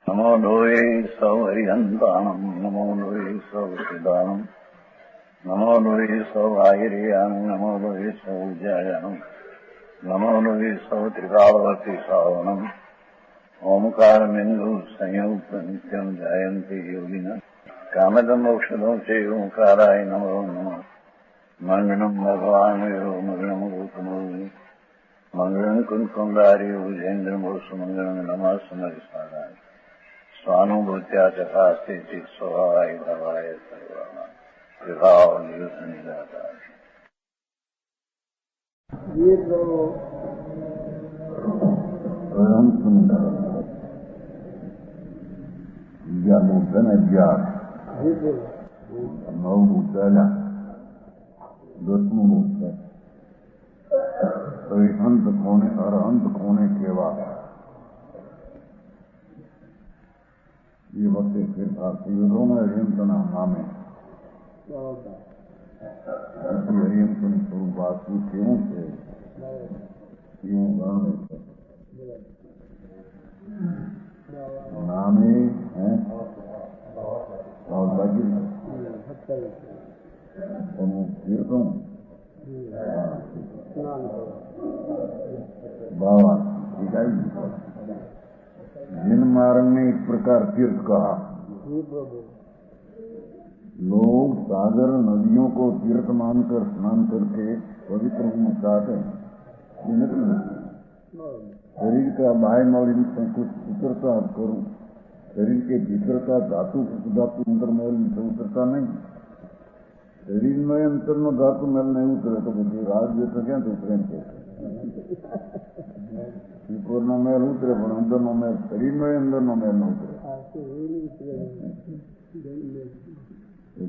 नमो लोये सौहरिहन्ताणम् नमो लोये सौहृदानम् नमो लोये सौभागिर्यानम् नमो लोये सौजायानम् नमो लोये सौत्रिकालवती सावनम् ओंकारमिन्दु संयुक्त नित्यम् जायन्ति योगिनः कामदम् मोक्षदम् च ओंकाराय नमो नमः मङ्गलम् भगवान् वीरो मङ्गलम् गौतमो मङ्गलम् कुन्कुण्डारि भुजेन्द्रमोसुमङ्गलम् नमः समरिसाराय स्वानुभूत्या चकास्ते चित् स्वभावाय भवाय सर्वाणां विभाव नियुतनिदाता ये तो परम सुंदर ज्ञानोदन ज्ञान नौ भूतला दसमों भूत अंत कोने और अंत कोने के बाद ये वक्त फिर युगों में हरियंतना नामे हरियंतन स्वरूप क्यों से क्यों वर्ण नामे है और बाकी तीर्थों बाबा जिन मार्ग ने इस प्रकार तीर्थ कहा, लोग सागर नदियों को तीर्थ मानकर स्नान करके पवित्र होना चाहते हैं। शरीर का बाह्य मल इनसे कुछ उतरता करूं, शरीर के भीतर का धातु अंतर मैल इनसे उतरता नहीं। शरीर में अंतर में धातु मैल नहीं उतरे तो मुझे राज देते क्या तो प्रेम कहते ऊपर नो मेल उतरे पर अंदर नो मेल शरीर में अंदर नो मेल न उतरे।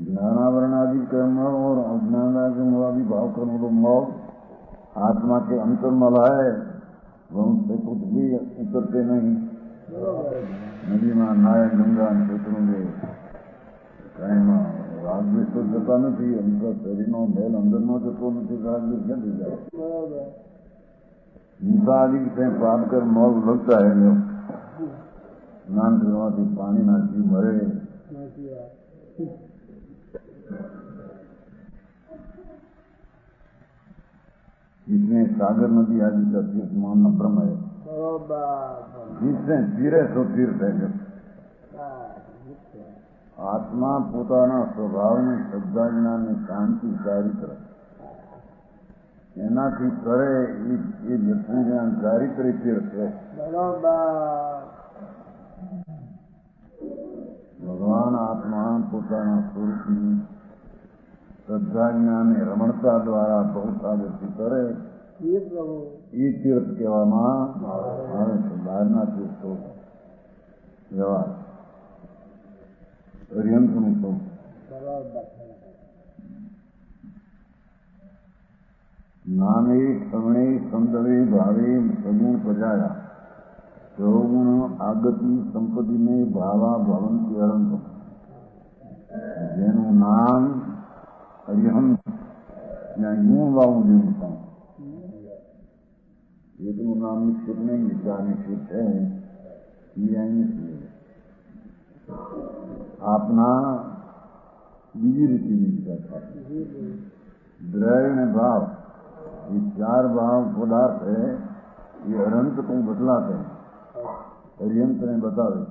ज्ञानावरण आदि कर्म और अज्ञान आदि भाव कर्म को मोह आत्मा के अंतर मलाए उनसे कुछ भी उतरते नहीं। नदी में नाय गंगा क्षेत्रों कहीं राजवीर तो जता नहीं उनका शरीर नो मेल अंदर नो जतो नहीं राजवीर क्या दी जाए। हिंसा आदि से पाप कर मोल लगता है जो स्नान करवाती पानी ना जीव मरे। इसमें सागर नदी आदि का तीर्थ मानना भ्रम है। जिससे तीरे सो तीर्थ है। जब आत्मा પોતાના સ્વભાવની શ્રદ્ધા જ્ઞાનની શાંતિ ચારિત્ર એનાથી કરે એ વ્યક્તિ ચારિત્રિક તીર્થ છે। ભગવાન આત્મા પોતાના સ્વરૂપની શ્રદ્ધા જ્ઞાન રમણતા દ્વારા બહુસાગરથી કરે એ તીર્થ કહેવામાં આવે છે। બહારના તીર્થો વ્યવહાર पर्यंतનું તો નામે ક્ષણે સંદવે ભાવે સગુણ પ્રજાયા સૌગુણ આગતિ સંપત્તિને ભાવા ભવંતી અરંત જેનું નામ અરિહંત ત્યાં હું વાવું જેવું કામ એકનું નામ નિશ્ચિત નહીં બીજા નિશ્ચિત છે એ અહીં આપના બીજી રીતે વિચાર થાય। દ્રવ્ય ने भाव ये चार भाव पदार्थ है ये अनंत को बतलाते हैं। पर्यंत ने बतावे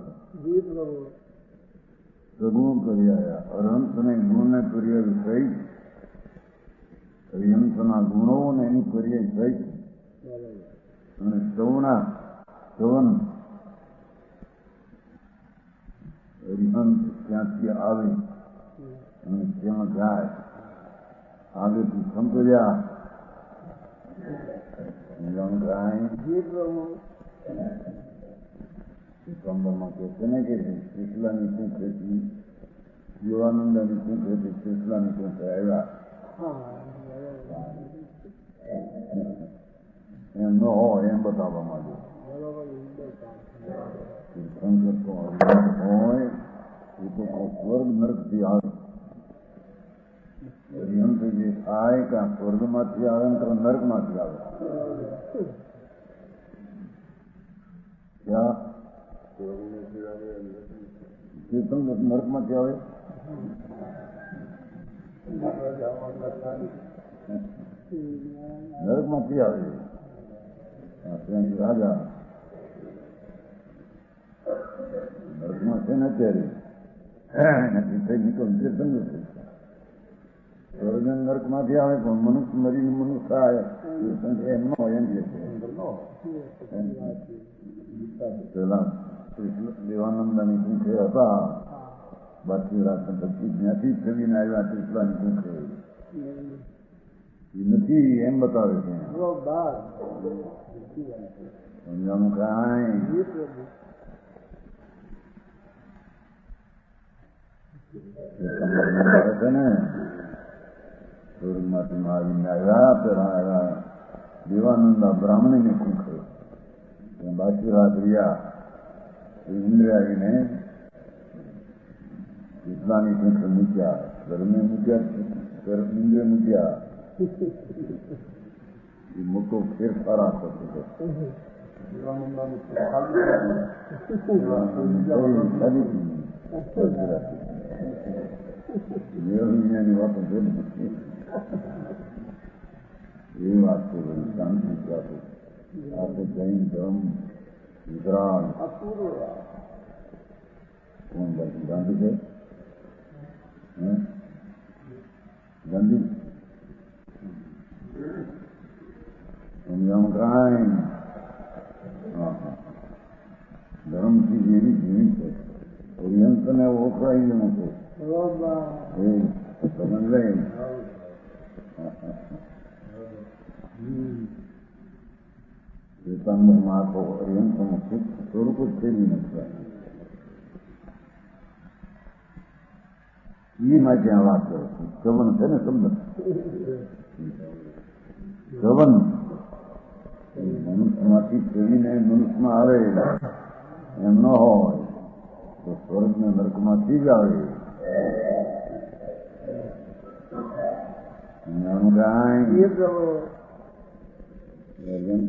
सगुण करिया अनंत ने गुण ने करिया सही पर्यंत ना गुणों ने एनी करिया सही सौना सवन અરિહંત ત્યાંથી આવે અને ત્યાં જાય આગળથી સંપર્યા સંબંધમાં કહેશે ને કે કૃષ્લાની શું ખેતી જીવાનંદની શું ખેતી કૃષ્લાની શું આવ્યા એમ ન હોય એમ બતાવવા માંગે। શંકર તો હોય એ તો સ્વર્ગ નરકથી આવે पर्यंत જે થાય કે સ્વર્ગમાંથી આવે ને તો નરકમાંથી આવે। क्या તીર્થંકર નરકમાંથી આવે, નરકમાંથી આવે રાજા નરકમાં છે ને અત્યારે નીકળ તીર્થંકર સ્વર્ગ નરક માંથી આવે પણ મનુષ્ય મરીને મનુષ્ય આવે એમ ન હોય એમ કે પેલા દેવાનંદાની પૂંખે હતા બાકી પછી જ્યાંથી ફેરીને આવ્યા ત્રિપલાની પૂંખે એ નથી એમ બતાવે છે સમજાવું કાંઈ છે ને સ્વર્ગમાંથી આવીને આવ્યા પેલા આવ્યા દેવાનંદા બ્રાહ્મણીની પૂંખે બાકી રાત રહ્યા ઇન્દ્ર આવીને ઇસ્લામી પૂંખે મૂક્યા ઘરને મૂક્યા ઇન્દ્ર મૂક્યા એ મોટો ફેરફાર આપતો હતો ની વાતો એ વાત તો શાંતિ આપે આ તો જૈન ધર્મ ગુજરાત કોણ બાજુ ગાંધી છે ગાંધી સમજાવું કાંઈ ધર્મથી જેવી જીવી છે ઓરિયન્ટને ઓળખાઈ ગયું છે સમજ શ્વેતાંબરમાં આખો ઓરિયન્ટનું સ્વરૂપ જ ફેરવી નથી એ માટે આ વાત કરે છે શ્રવણ છે ને શબ્દ શ્રવણ મનુષ્યમાંથી ફેરીને મનુષ્યમાં આવે એમ ન હોય તો સ્વર્ગ ને નરકમાંથી જ આવે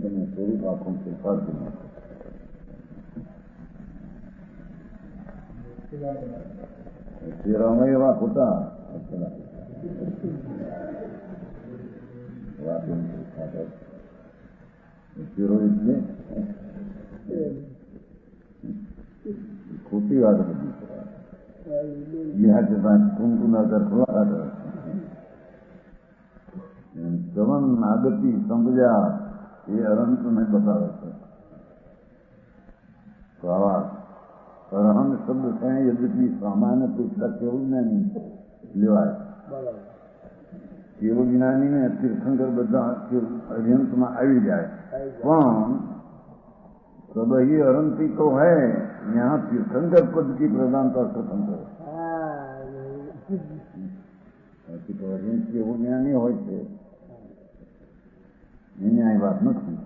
તમે સ્વરૂપ આખું ફેરફાર કરી નાખો તેરામાં એવા ખોટા વાત તેરો એટલે ખોટી વાત બધી કુંકુના ખોલા શ્રવણ આગતિ સમજ્યા એ અનંતને બતાવે છે તો આવા અરહંત શબ્દ છે યદ્યપી સામાન્ય પુસ્તક કેવું જ્ઞાની લેવાય કેવું જ્ઞાની ને તીર્થંકર બધા અર્યંતમાં આવી જાય પણ સબહી અરંતી તો હૈ यहाँ तीर्थंकर पद की प्रधानता स्वतंत्र કેવું જ્ઞાની હોય છે એની આ વાત નથી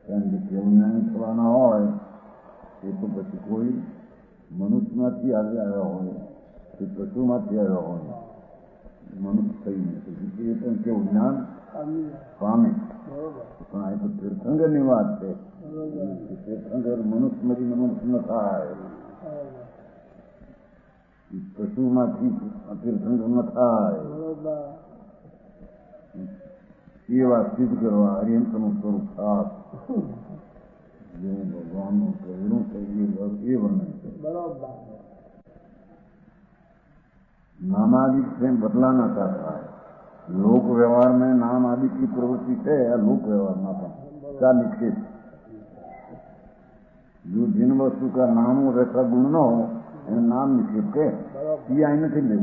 કારણ કે કેવું જ્ઞાની થવાના હોય એ તો પછી કોઈ મનુષ્યમાંથી આવ્યા હોય કે પશુમાંથી આવ્યા હોય મનુષ્ય થઈ નથી એ પણ કેવું જ્ઞાન પામે પણ આ તો તીર્થંકરની વાત છે તીર્થંકર મનુષ્યમાંથી મનુષ્ય ન થાય પશુમાંથી તીર્થંકર ન થાય એ વાત સિદ્ધ કરવા અર્યંતનું સ્વરૂપ ખાસ જેવું ભગવાનનું કહેલું છે એ વર્ણન છે नामादि से बदला ना चाहता है लोक व्यवहार में नाम आदि की प्रवृत्ति है या लोक व्यवहार ना था क्या निक्षेप जो जिन वस्तु का नाम हो वैसा गुण न हो नाम निक्षेप के आई नहीं ले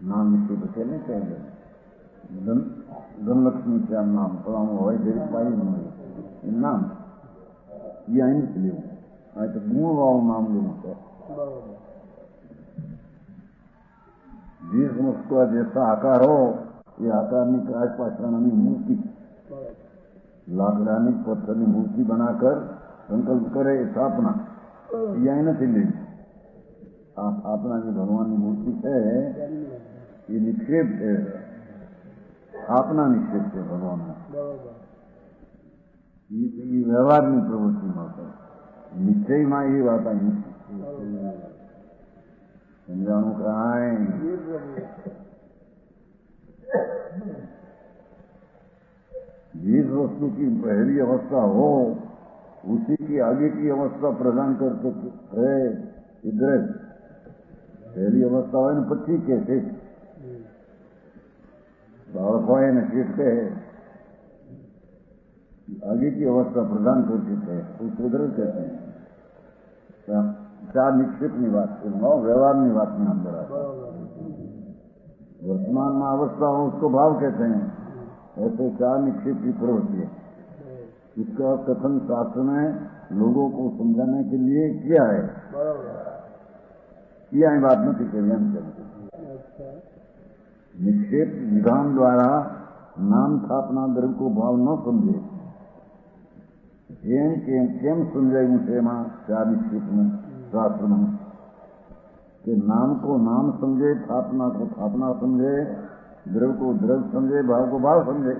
नाम निक्षेप के नहीं चाहिए धनलक्ष्मी क्या नाम फलाम हो पाई नाम ये आई नहीं ले आ तो गुण वाव नाम लेना है जिस उसका जैसा आकार हो ये आकारनी काश पाषाणी मूर्ति लाकडानी पत्थर मूर्ति बनाकर संकल्प करे स्थापना यही नहीं ले स्थापना जो भगवान की मूर्ति है ये निक्षेप है स्थापना निक्षेप है भगवान ये व्यवहार की प्रवृत्ति में નિશ્ચયમાં એ વાત આવી સમજાણું કાંઈ जिस वस्तु की पहली अवस्था हो उसी की आगे की अवस्था प्रदान करते है इधर पहली अवस्था हो ने પછી કે છે बालक हो ने શેઠ કહે आगे की अवस्था प्रदान करती है तो उधर कहते हैं चार निक्षेपની વાત છે व्यवहारની વાતની અંદર वर्तमान में अवस्था हो उसको भाव कहते हैं ऐसे चार निक्षेप की प्रवृत्ति है इसका कथन शास्त्र में लोगों को समझाने के लिए किया है ये बात नहीं कही निक्षेप विधान द्वारा नाम स्थापना द्रव्य को भाव न समझे केम समझाયું છે એમાં ચાર નિક્ષેપ में शास्त्र में कि नाम को नाम समझे स्थापना को स्थापना समझे द्रव्य को द्रव्य समझे भाव को भाव समझे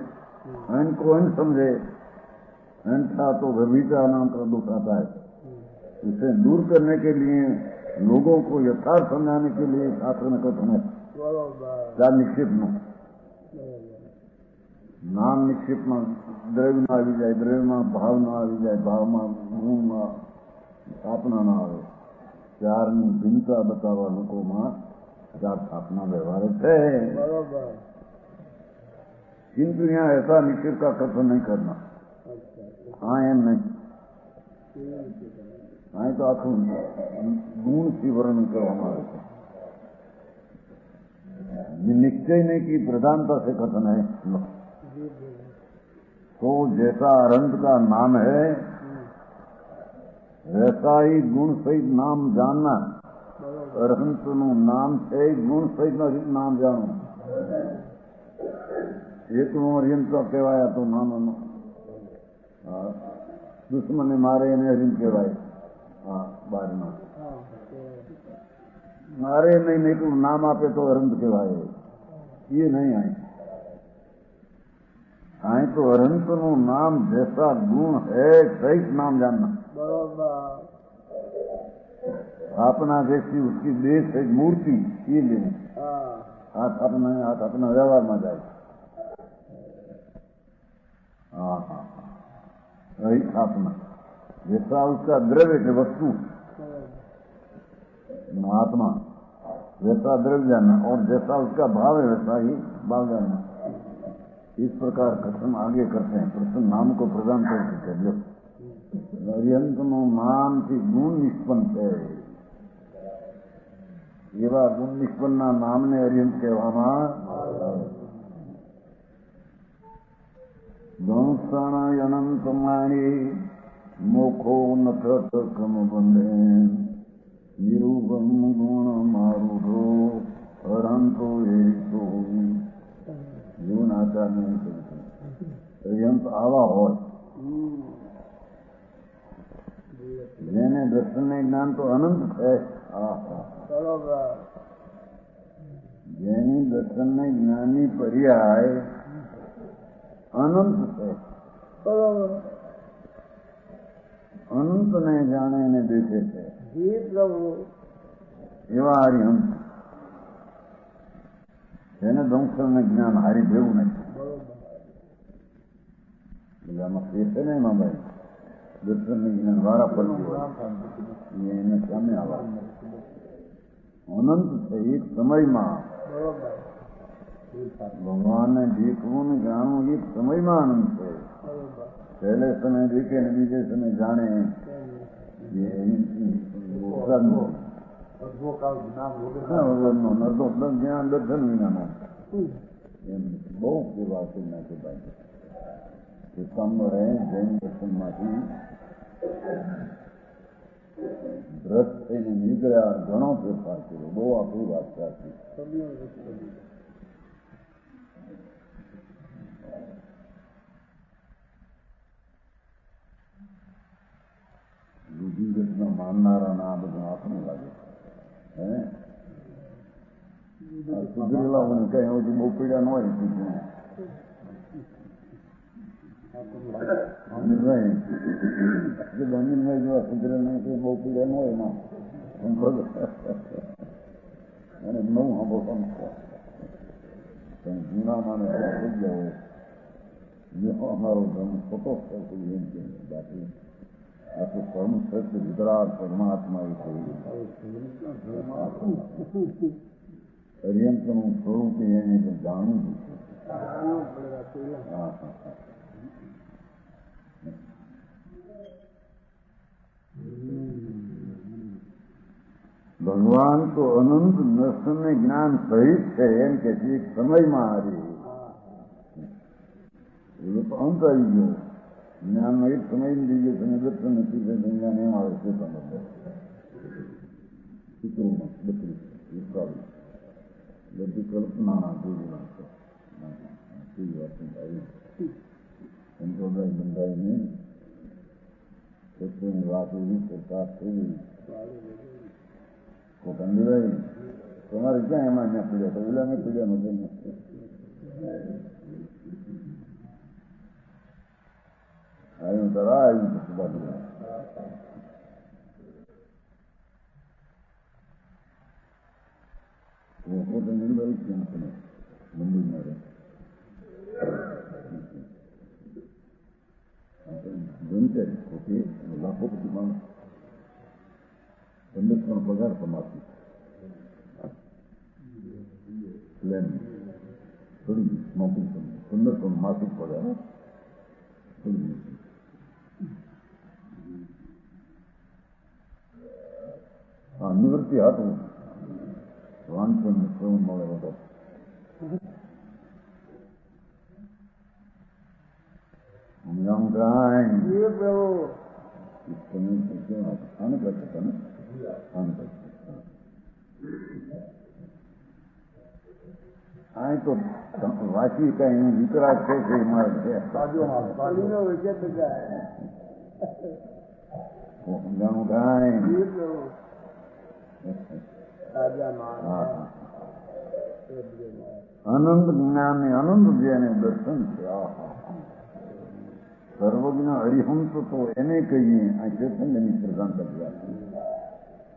अन्न को अन्न समझे अन्न था तो व्यभिचार नाम का दुख आता है इसे दूर करने के लिए लोगों को यथार्थ समझाने के लिए शास्त्र में कथन है चार निक्षेप में नाम निक्षेप में द्रव्य न આવી જાય द्रव्य में भाव न આવી જાય भाव में गुण में स्थापना न આવે चार भिन्नता बतावा लोगों में चार स्थापना व्यवहार है किंतु यहाँ ऐसा निक्षेप का कथन नहीं करना हाँ एम नहीं हाँ तो आखिर गुण से वर्णन करवाना निश्चय नहीं की प्रधानता से कथन है तो जैसा अनंत का नाम है वैसा ही गुण सहित नाम जानना अरहंत નું નામ છે ગુણ સહિત નામ જાણો એક નું અરિહંત કહેવાય તો નામ દુશ્મને મારે એને અરિહંત કહેવાય બારમાં મારે નહીં એકલું નામ આપે તો અરહંત કહેવાય એ નહીં आए तो अरहंत નું नाम जैसा गुण है सहित नाम जानना अपना जैसी उसकी देश है मूर्ति ये लेनी हाथ अपना व्यवहार में जाए वही स्थापना जैसा उसका द्रव्य है वस्तु आत्मा वैसा द्रव्य जानना और जैसा उसका भाव है वैसा ही भाव जानना इस प्रकार कथन आगे करते हैं प्रथम नाम को प्रदान करके लो अरिहंत નું નામ થી ગુણ નિષ્પન્ન છે એવા ગુણ નિષ્પન્નના નામને અરિહંત કહેવામાં ગણસાણા અનંત માણી મોખો નખત કમ બંધે નિરૂપમ ગુણ મારુઢો અરહંતો એસો જીવન આચારને અરિહંત આવા હોય જેને દર્શન ને જ્ઞાન તો અનંત છે જેની દર્શન ને જ્ઞાની પર્યાય અનંત છે અનંત ને જાણે ને દેખે છે એવા હરિહંત જેને દંશન ને જ્ઞાન હારી ભેવું નથી બીજામાં કહેશે ને એમાં ભાઈ દર્શન ને જ્ઞાન વારા પડતું હોય એને સામે આવા અનંત છે એક સમયમાં ભગવાનને દેખવું ને જાણવું એક સમયમાં અનંત છે પહેલે સમય દેખે ને બીજે સમય જાણે જ્ઞાન દર્શન વિનાનો એમ બહુ સેવા છે નાખે ભાઈ સામનો રહે જૈન દર્શનમાંથી ભ્રષ્ટ થઈને નીકળ્યા ઘણો ફેરફાર કર્યો બહુ આપણી વાત સાચી રૂઢિગતમાં માનનારાના આ બધું આપણું લાગે હે સુધરેલા મને કઈ હજી બહુ પીડા ન હોય અને જે જમીનમાં જો સુધરે નહીં તો બહુ પીડા ન હોય એમાં અને નવું સાંભળવાનું પણ જૂના માણસ થઈ ગયા હોય જો અમારો ધર્મ ખોટો થઈ એમ કે બાકી આખું કર્મ સત્ય ગુજરાત પરમાત્મા એ કહ્યું પર્યંતનું સ્વરૂપ એને તો જાણવું જ છે. હા હા હા ભગવાન તો અનંત દર્શન જ્ઞાન સહિત છે એમ કે એક સમયમાં આવે એ તો અંત આવી ગયો જ્ઞાનનો એક સમય બીજો સમય દર્શન નથી જ્ઞાન એમ આવે છે ચિત્રોમાં બધી કલ્પના જેવી વાત સંતોષાય બંધાય નહીં સત્યની વાત એવી પ્રકાશ થઈ ગઈ કંદુભાઈ તમારે ક્યાં એમાં ત્યાં પીડ્યા તો ઓલા મેં પીડ્યા નથી આવ્યું તરા આવ્યું પછી બાજુ પોતે નિર્ભય કેમ છે મંદિરમાં રહે ગણતરી પોતે લાખોપતિ માણસ 15 પગાર કમાતી પ્લેન થોડી નોકરી 15 માસિક પગાર નિવૃત્તિ હતું વાંચન શ્રવણ મળે હતો હમણાં કાંઈ આને કરતા હતા ને આ તો વાંચી કઈ વિતરાગ છે કે મારે છે સમજાણું કાંઈ અનંત જ્ઞાન ને અનંત જેને દર્શન છે સર્વજ્ઞ હરિહંસ તો એને કહીએ આ ચેતનની પ્રધાન કર્યા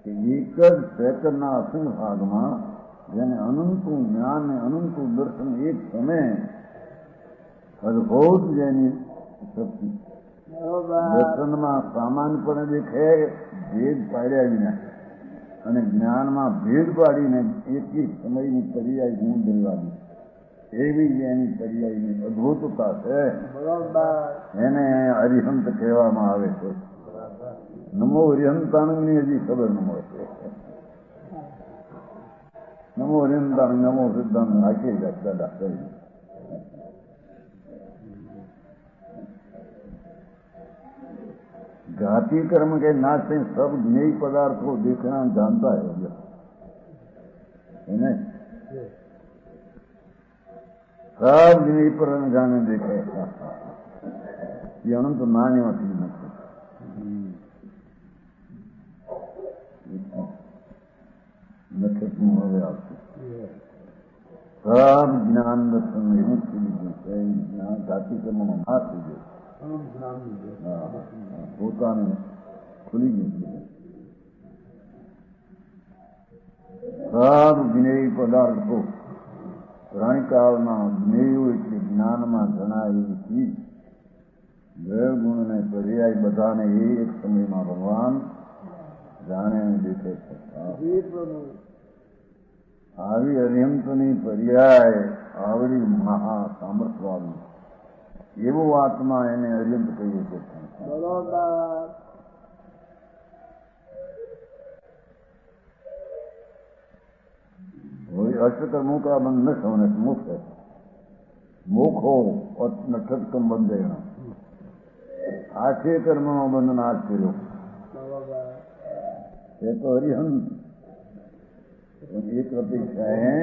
કે એક જ સેકન્ડના અસંગ ભાગમાં જેને અનંતું જ્ઞાન ને અનંતું દર્શન એક સમય અદભુત જેની શક્તિ દર્શનમાં સામાન્યપણે દેખે ભેદ પાડ્યા વિના અને જ્ઞાનમાં ભેદ પાડીને એક સમયની પર્યાય ગુણ દેવાની એવી એની પર્યાયની અદભુતતા છે એને હરિહંત કહેવામાં આવે છે. નમો હરિહંતાણની હજી ખબર ન મળે નમો હરિહંતાણ નમો સિદ્ધાંત નાખી દાદા घाती कर्म के नाश से सब ज्ञेय पदार्थ को देखना जानता है नहीं सब ज्ञेय पर जाने देखे ये अनंत नान्य नक्षत्र હવે આવશે सब જ્ઞાન દર્શન મુક્તિ લીધું છે જ્ઞાન ઘાતી કર્મનો નાશ થઈ ગયો પોતાને ખુલી ગયું સબ જ્ઞેય પદાર્થો પ્રાણીકાળમાં જ્ઞેયો એટલે જ્ઞાનમાં જણાયેલી ચીજ દ્રવ્ય ગુણને પર્યાય બધાને એક સમયમાં ભગવાન જાણે દેખે છે. આવી અર્યંતની પર્યાય આવડી મહા સામર્થવાળી એવું આત્મા એને અર્યંત કહીએ છે. अष्टकर्मों का बंध न होने से मुक्त है मोख हो और नक्षत्र बंधेगा आठे कर्म बंध नाश करो ये तो हरिहंस एक अपेक्षा है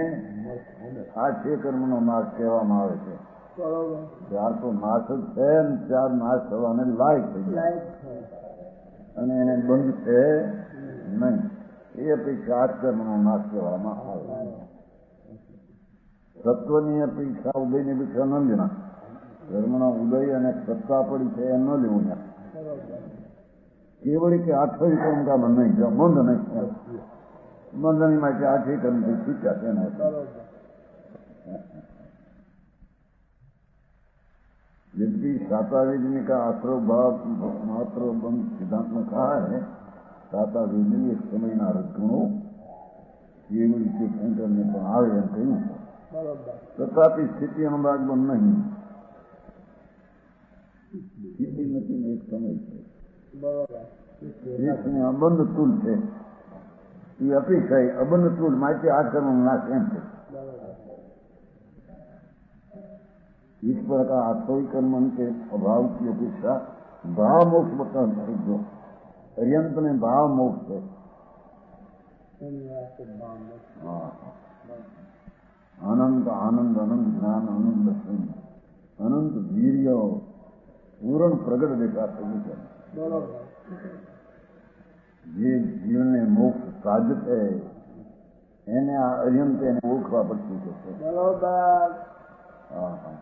आठे कर्म नो नाश કહેવામાં આવે છે. ચાર તો નાશ જ છે અને ચાર નાશ થવાને લાયક થઈ જાય અને એને બંધ છે નહીં એ અપેક્ષા આઠ કર્મનો નાશ કહેવામાં આવે. સત્વની અપેક્ષા ઉદયની અપેક્ષા ન લેના ધર્મના ઉદય અને સત્તા પડી છે એ ન લેવું केवल के आठवें कर्म का मन नहीं जो बंध नहीं बंध नहीं मैं आठवें कर्म की ठीक कहते हैं यदि सातावेदी का आश्रव भाव मात्र बंध सिद्धांत में कहा है सातावेदी एक समय ना रखो केवल के करने पर आवे कहूँ तथापि स्थिति अनुराग बंध नहीं स्थिति नहीं एक समय है अबंध तुल है ये अपेक्षा है अबंध तुल माहिती आचरण नाश एम है इस प्रकार आत्मविक कर्म के अभाव की अपेक्षा भाव मोक्ष बता जो पर्यंत में भाव मोक्ष है आनंद आनंद अनंत ज्ञान आनंद अनंत वीर्य पूर्ण प्रगट देखा सभी જે જીવનને મોક્ષ સાધક છે એને આ અર્યંત એને ઓળખવા પડતું છે બરોબર હા હા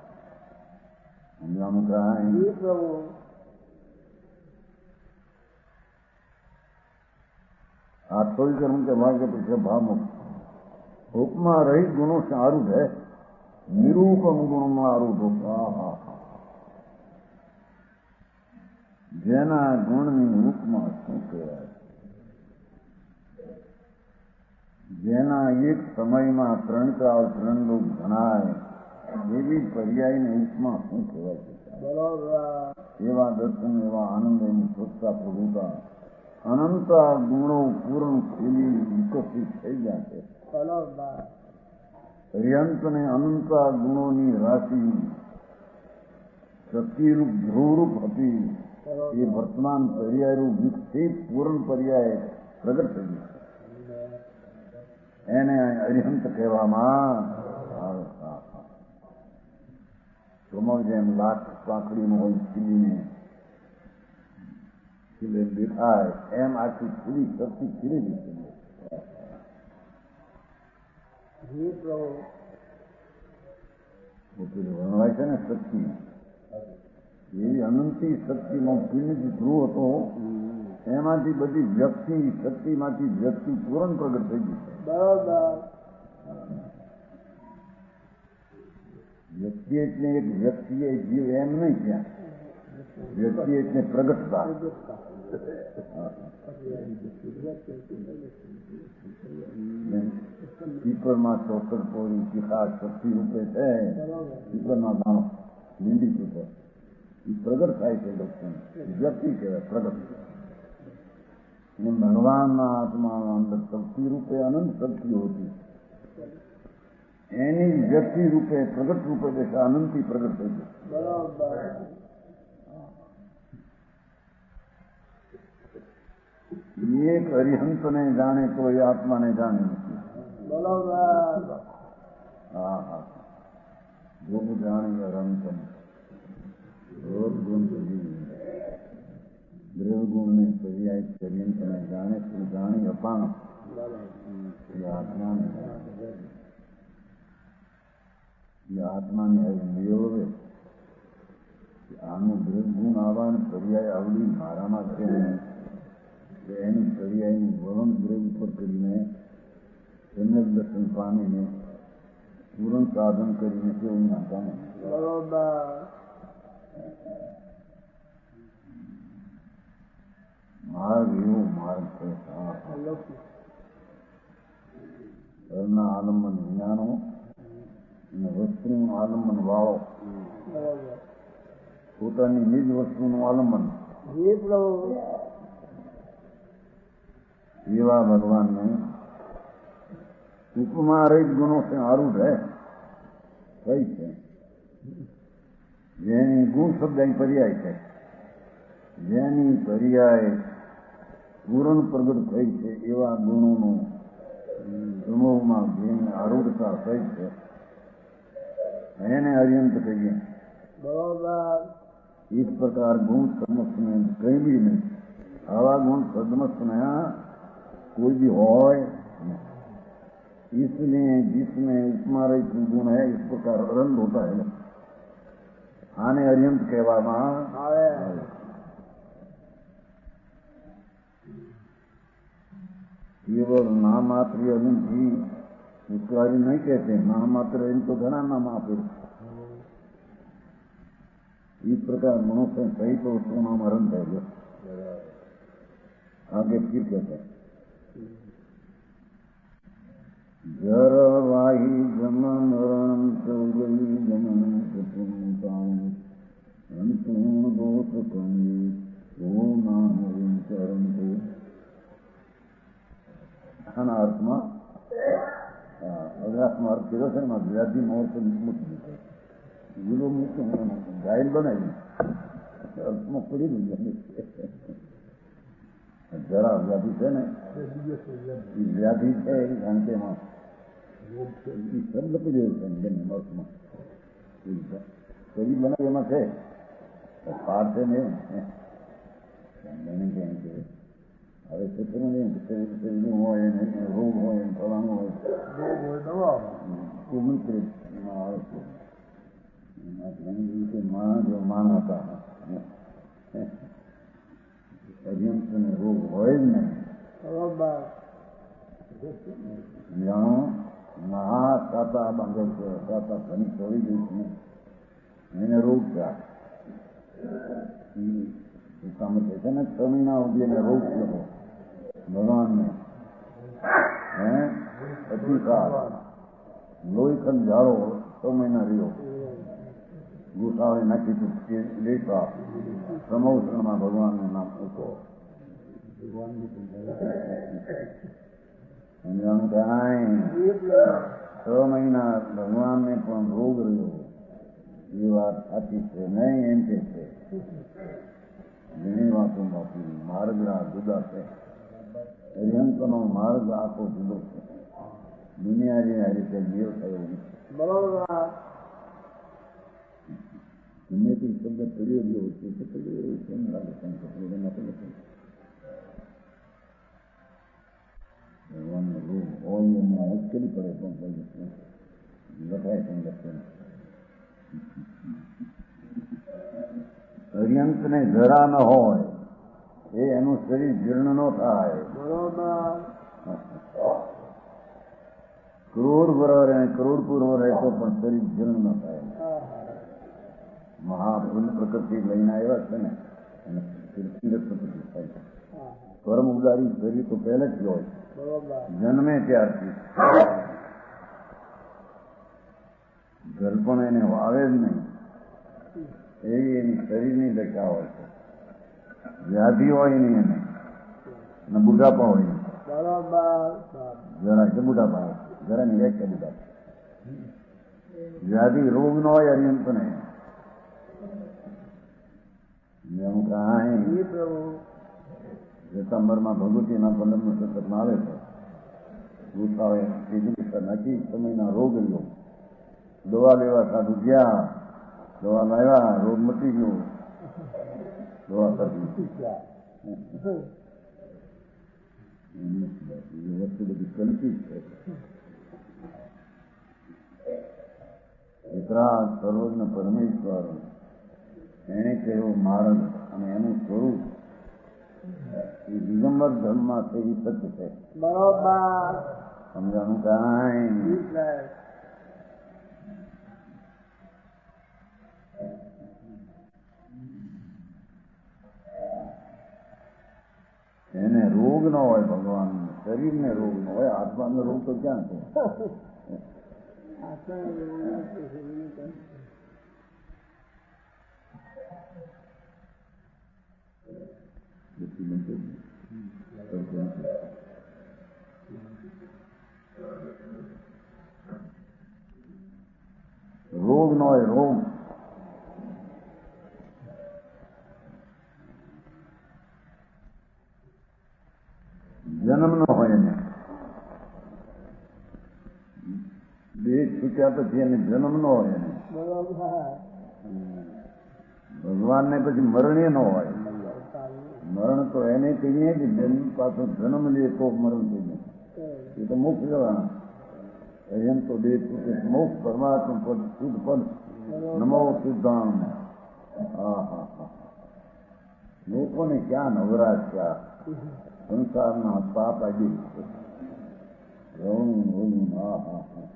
સમજાણું કાંઈ પ્રભુ આ થોડી કર્મ के भाग के पीछे भाव मुक्त उपमा रहित गुणों से आरूढ़ है निरूपम गुणों में आरूढ़ होता हा हा જેના ગુણની ઉપમા શું કહેવાય જેના એક સમયમાં ત્રણ કાળ ત્રણ લોક ગણાય એવી પર્યાયની ઉપમા શું કહેવાય એવા દર્શન એવા આનંદ એની સ્વચ્છતા પ્રભુતા અનંત ગુણો પૂર્ણ થયેલી વિકસિત થઈ ગયા છે પર્યંતને અનંત ગુણોની રાશિ શક્તિરૂપ ધ્રુવરૂપ હતી ये वर्तमान पर्याय रूप विकसित पूर्ण पर्याय प्रगट થઈ ગયું એને અરિહંત કહેવામાં કમળ જેમ લાખ પાંખડીનું હોય ખીલીને ખીલે દેખાય એમ આખી ખીલી શક્તિ ખીલેલી છે વર્ણવાય છે ને શક્તિ એવી અનંતી શક્તિમાં પિંડ ધ્રુવ હતો એમાંથી બધી વ્યક્તિ શક્તિમાંથી વ્યક્તિ પૂરણ પ્રગટ થઈ ગઈ બરાબર વ્યક્તિ એટલે એક વ્યક્તિએ જીવ એમ નહીં ત્યાં વ્યક્તિ એટલે પ્રગટતા પીપળમાં ચોસઠ પોળી શિખા શક્તિ રૂપે છે પીપળમાં ગાણો લીંડી પીપળ પ્રગટ થાય છે વ્યક્તિ કહેવાય પ્રગટ ભગવાનના આત્માના અંદર શક્તિ રૂપે અનંત શક્તિઓ હતી એની વ્યક્તિ રૂપે પ્રગટ રૂપે દેખા અનંતી પ્રગટ થઈ ગઈ એક અરિહંતને જાણે તો એ આત્માને જાણે નથી હા હા જો જાણી અરંતમ ગુણ દ્રવ ગુણને પર્યાય પર્યંતને જાણે તું જાણી અપાણ આત્માને મેળવે આનું દ્રવ ગુણ આવવાનું પર્યાય આવડી મારામાં છે એની પર્યાયનું વલણ દ્રવ ઉપર કરીને જન્મ દર્શન પામીને પૂરણ સાધન કરીને કેવું નાખવાનું માર્ગ એવો માર્ગ છે ઘરના આલંબન વિજ્ઞાનો અને વસ્તુનું આલંબન વાળો પોતાની નિજ વસ્તુનું આલંબન એવા ભગવાનને ઉપમા રહિત ગુણો से आरूढ़ है કઈ છે જેની ગુણ શબ્દ અહીં પર્યાય છે જેની પર્યાય પૂરણ પ્રગટ થઈ છે એવા ગુણોનું સમૂહમાં જેની આરૂઢતા થઈ છે એને અર્યંત કહીએ બરોબર इस प्रकार गुण समस्त में कहीं भी नहीं आवा गुण सदमस्त में कोई भी हो इसलिए जिसमें उपमा रहित गुण है इस प्रकार रंग होता है आने अरियंत कहवा કેવળ નામ માત્ર નથી, ઉત્તરાયણ નહીં કહેते નામ માત્ર એમ तो ઘણા નામ આપે इस प्रकार मनुष्य सही तो उसको नाम हरण पहले आगे फिर कहते हैं जर वाही जमन रण चौगई जमन सपुन अंतूर्ण दोष कंगी ओ नाम चरण को આના અર્થમાં અગ્રાસમાં અર્થ કર્યો છે ને વ્યાધિ મોર મુક્ત દીધો ગુરુ મુક્ત ઘાયલ બનાવી અર્થમાં પડી દીધું જરા વ્યાધિ છે ને એ વ્યાધિ છે એ શાંતિમાં શબ્દ પડ્યો છે બંને અર્થમાં શરીર બનાવે એમાં છે પાર છે ને હવે શત્રુ શરીર હોય ને રોગ હોય ને ફલાણું હોય કુમંત્રિતમાં આવે છે ઘણી રીતે માન હતા અર્યંત્રને રોગ હોય જ નહીં જાણો મહા સાતા બાંધે છે સાતા ઘણી ચોરી ગઈ છે એને રોગ થાય કામ છે ને 6 મહિના સુધી એને રોગ થયો ભગવાનને અતિસાર લોહીખંડ ઝાડો 6 મહિના રહ્યો ગુસાવે નાખી લેતા સમોષણમાં ભગવાનનું નામ ઉઠો સમજાણું કાંઈ 6 મહિના ભગવાનને પણ રોગ રહ્યો એ વાત સાચી છે નહીં એમ કે છે ઘણી વાતોમાંથી માર્ગના જુદા છે અર્યંતનો માર્ગ આખો જુદો છે દુનિયાની આ રીતે જીવ થયો નથી ગમે તે શબ્દ પડ્યો ગયો છે તો પડ્યો કેમ લાગે ભગવાનનો રોગ હોય એમાં મુશ્કેલી પડે પણ લખાય પણ લખે અર્યંતને જરા ન હોય એ એનું શરીર જીર્ણ ન થાય કરોડ વર્ષ રહે કરોડ પૂર્વ રહે તો પણ શરીર જીર્ણ ન થાય મહાપુરુષ પ્રકૃતિ લઈને આવ્યા છે ને અને પ્રકૃતિ થાય કર્મ ઉદારી શરીર તો પહેલેથી હોય જન્મે ત્યારથી ઘર પણ એને વાવે જ નહીં એવી એની શરીરની દશા હોય છે વ્યાધિ હોય નહીં એને અને બુઢાપા હોય જરા કે બુઢાપા જરા ની એક કે બુઢાપા વ્યાધિ રોગ ન હોય અર્યંત ને કાંઈ સપ્ટેમ્બરમાં ભગવતીના 15મી સતતમાં આવે છે ગુસાવે ત્રીજી નક્કી સમયના રોગ રહ્યો દવા લેવા સાધુ ગયા દવા લાવ્યા રોગ મટી ગયો દવા કરતી વસ્તુ બધી કલ્પિત છે વિતરાગ સર્વજ્ઞ પરમેશ્વર એને કહ્યો માર્ગ અને એનું સ્વરૂપ એ દિગંબર ધર્મમાં છે એ સત્ય છે બરોબર સમજાનું કાંઈ એને રોગ ન હોય ભગવાન શરીરને રોગ ન હોય આત્માનો રોગ તો ક્યાં છે રોગ ન હોય રોગ જન્મ ન હોય એને દેહ છૂટ્યા પછી એને જન્મ ન હોય એને ભગવાનને પછી મરણીય ન હોય મરણ તો એને કહીએ કે જન્મ પાછો જન્મ લે તો મરણ થઈ જાય એ તો મુક્ત જવાના એમ તો દેહ છૂટે મોક્ષ પરમાત્મા પદ શુદ્ધ પદ નમો શુદ્ધામ લોકોને ક્યાં નવરાશ ક્યાં સંસારના પાપ આડી રવણું ઓલું હા હા હા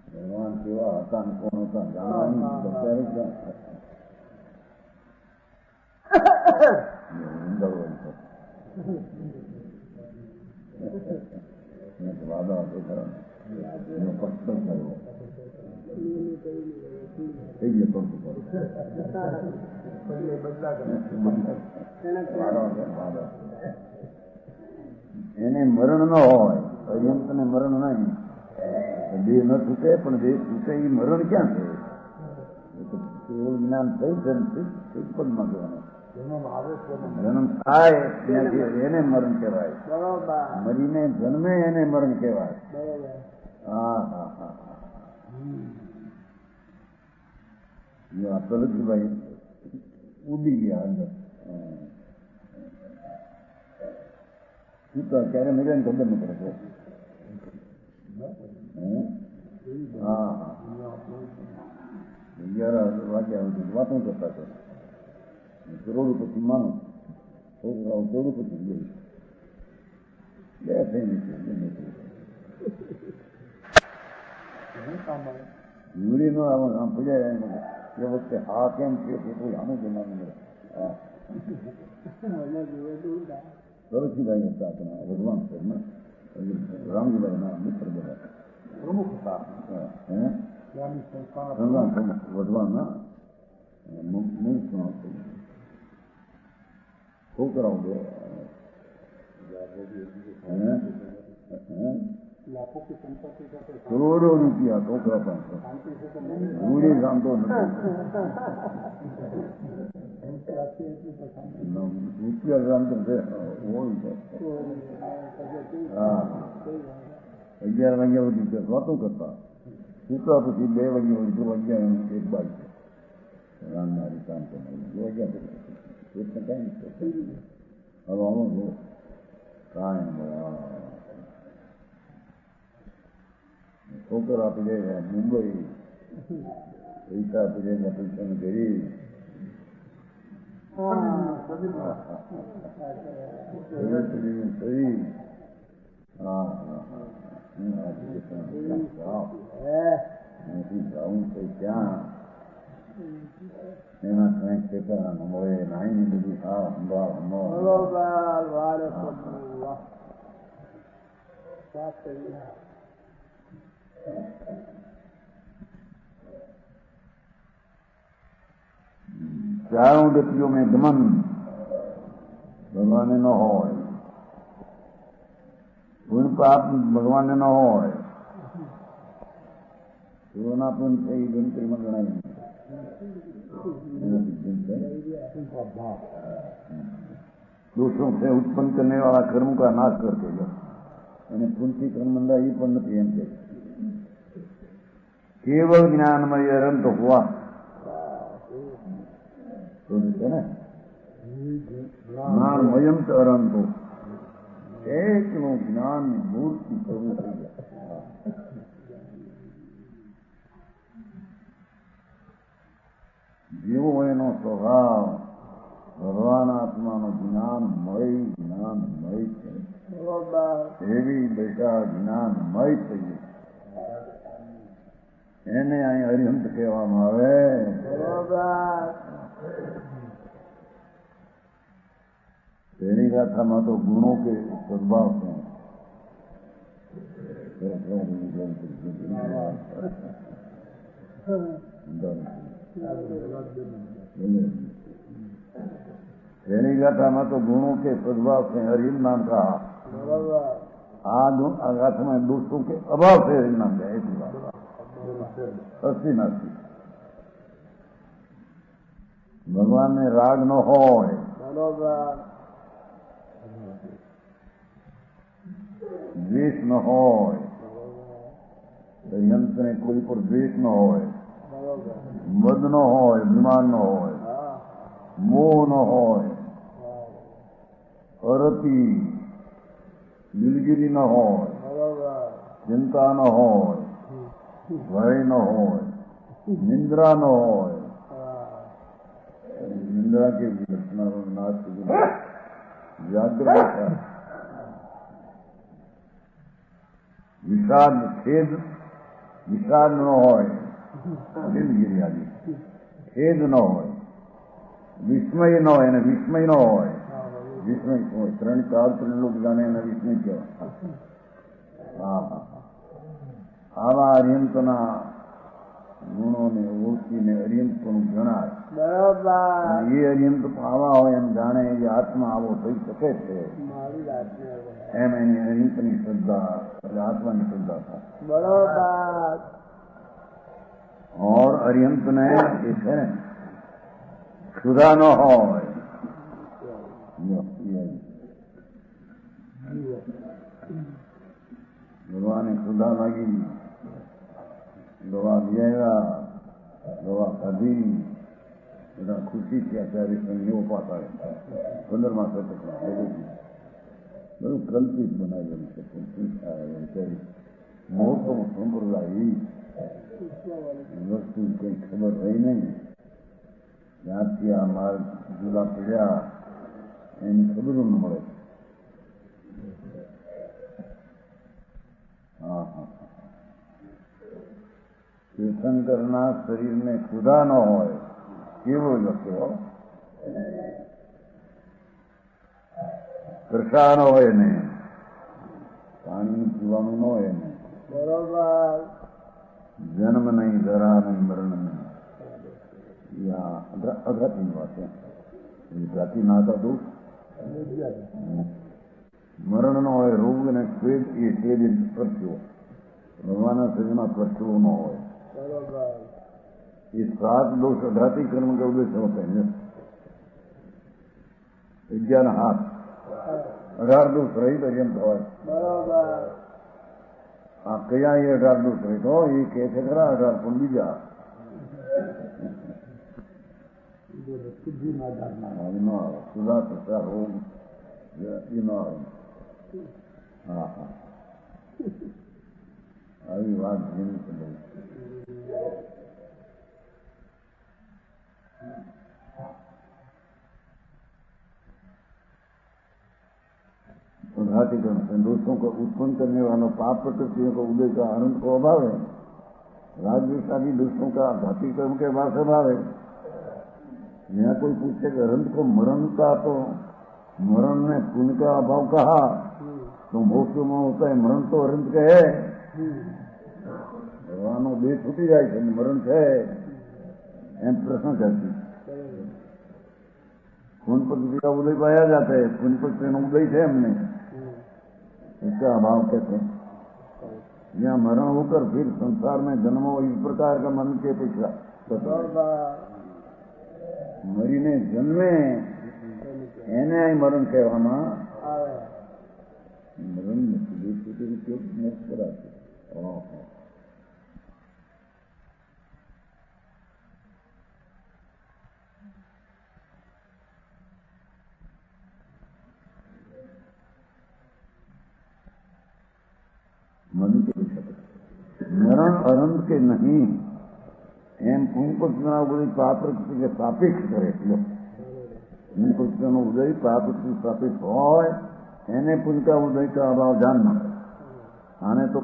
ભગવાન કેવા હતા ને કોણ હતા જાણવાની અત્યારે વાદા હતો ખરા એનો પક્ષ થયો થઈ ગયો એને મરણ ન હોય અયંતને મરણ નહીં દેહ ન છૂટે પણ દેહ છૂટે એ મરણ ક્યાં છે એવું જ્ઞાન થઈ છે પદમાં કહેવાનું જન્મ થાય એને મરણ કહેવાય મરીને જન્મે એને મરણ કહેવાય હા હા હા હા તરતભાઈ ઉડી ગયા અંદર શું કહે ક્યારે મળ્યા ને ખબર ન પડે હા હા 11 વાગ્યા સુધી વાતો કરતા હતા કરોડપતિ માનો છોકરાઓ કરોડપતિ ગઈ બે થઈને મૂડી નો આમ પડ્યા એ વખતે હા કેમ છે કોઈ આનું જમાનું હા સરસીભાઈ હતા આપણા ભગવાન શહેરમાં રામજીભાઈના મિત્ર બધા પ્રમુખ હતા વધવાના છોકરાઓ બે કરોડો રૂપિયા છોકરા પાસે મૂડી જાણતો નથી રૂપિયા જાણતો છે હોય છે હા 11 વાગ્યા સુધી વાતો કરતા છૂટા પછી 2 વાગ્યા સુધી વાગ્યા એક બાજુ રામનારી કામ વાગ્યા કઈ હવે આવો કાંઈ છોકરો આપી દે મુંબઈ પૈસા આપી દે પૈસાને ઘેરી જવું છે ક્યાં એના કંઈક ખેતર મળે નાઈને બધું સાવ ચારો ગતિઓ મેં ગમન ભગવાને ન હોય પૂર્ણ પાપ ભગવાને ન હોય પૂર્ણા પૂર્ણ છે એ ગણતરીમાં ગણાય दोषों से उत्पन्न करने वाला कर्म का नाश कर देगा અને પુનથી કર્મ બંધા એ પણ નથી એમ કે કેવળ જ્ઞાનમય અનંત હોવા તો છે ને જ્ઞાનમયમ ચ અનંતો એકનું જ્ઞાન મૂર્તિ કરવું થઈ ગયા જેવો એનો સ્વભાવ ભગવાન આત્માનું જ્ઞાનમય છે એવી દશા જ્ઞાનમય થઈ એને અહીં અરિહંત કહેવામાં આવે તેની ગાથામાં તો ગુણો કે સદભાવ तेरी गाथा में तो गुणों के सद्भाव से हरिम नाम कहा आ गाथा में दोस्तों के अभाव से हरिम नाम दिया ऐसी बात अस्सी नास्ती भगवान ने राग न हो द्वेष न हो यंत्र ने कोई पर द्वेष न हो મદ ન હોય અભિમાન ન હોય મોહ ન હોય અરતિ દિલગીરી ન હોય ચિંતા ન હોય ભય ન હોય નિંદ્રા ન હોય નિંદ્રા કે લક્ષણો નાશ જાગ્રત વિષાદ ખેદ વિષાદ ન હોય, દિલગીરી આદિ ખેદ ન હોય, વિસ્મય ન હોય, અને વિસ્મય ન હોય. વિસ્મય હોય ત્રણ ચાર ત્રિલોક જાણે એને વિસ્મય કહેવાય. હા હા આવા અર્યંતના ગુણોને ઓળખીને અર્યંતનું જણાય. બરોબર. એ અર્યંત આવા હોય એમ જાણે એ આત્મા આવો થઈ શકે છે એમ એની અર્યંતની શ્રદ્ધા એટલે આત્માની શ્રદ્ધા થાય. બરોબર. ઓર અર્યંત ને એ છે ને ક્ષુધા ન હોય. ભગવાને ક્ષુધા લાગી, દવા લઈ આવ્યા, દવા ખાધી, બધા ખુશી થયા. ત્યારે સંયોગ પાતા 15મા શતકમાં બધું કલ્પિત બનાવેલું છે. મોટો સંપ્રદાય વસ્તુ કઈ ખબર રહી નહીં. ત્યાંથી આ માર્ગ જુદા પડ્યા એની ખબર ન મળે. હા હા તીર્થંકરના શરીરને ક્ષુધા ન હોય કેવો લખ્યો, તૃષા ન હોય ને, પાણી પીવાનું ન હોય ને. બરોબર. જન્મ નહીં, જરા નહીં, મરણ નહીં. અઘાતીની વાત છે. જાતિ ના હતા દુઃખ. મરણ ન હોય, રોગ અને સ્વેદ એ સ્વેદ પરચવો. ભગવાનના શરીરમાં પરચવો ન હોય. એ 7 દોષ અઘાતી કર્મ કે ઉદ્દેશ હોતા है. 11 હાથ 18 દોષ રહિત અર્યંત હોય. આ કયા એ 18 દોષ રહિત હોય એ કહે છે ખરા 18 પણ બીજા સુધા થતા રોગ એ ન આવે. હા હા આવી વાત જેની છે બહુ. उद्घाटीकरण दोषों को उत्पन्न करने वालों पाप प्रकृतियों को उदय का आनंद को अभाव है. राजवेशादी दोषों का घातीकरण के बाद अभाव है. यहाँ कोई पूछे कि अरंत को मरण का, तो मरण ने पुण्य का अभाव कहा तो मोक्ष में होता है. मरण तो अरंत के है. ભગવાનનો દેહ છૂટી જાય છે, મરણ છે એમ પ્રશ્ન કરતી. पुण्य पक्ष का उदय पाया जाता है. पुण्य पक्ष उदय है हमने, इसका अभाव कहते हैं. यहाँ मरण होकर फिर संसार में जन्मो इस प्रकार का मन के अपेक्षा मरीने जन्मे એને અહીં મરણ કહેવામાં આવે. મરણ નથી મોક્ષ કરાશે. મરણ અનંત કે નહીં એમ પુણ્યપક્ષના ઉદય પાપૃતિ કે સાપેક્ષ કરે. પુણ્યપક્ષનો ઉદય પાપૃતિ સાપેક્ષ હોય એને પુણ્ય ઉદય કા અભાવ જાણના. આને તો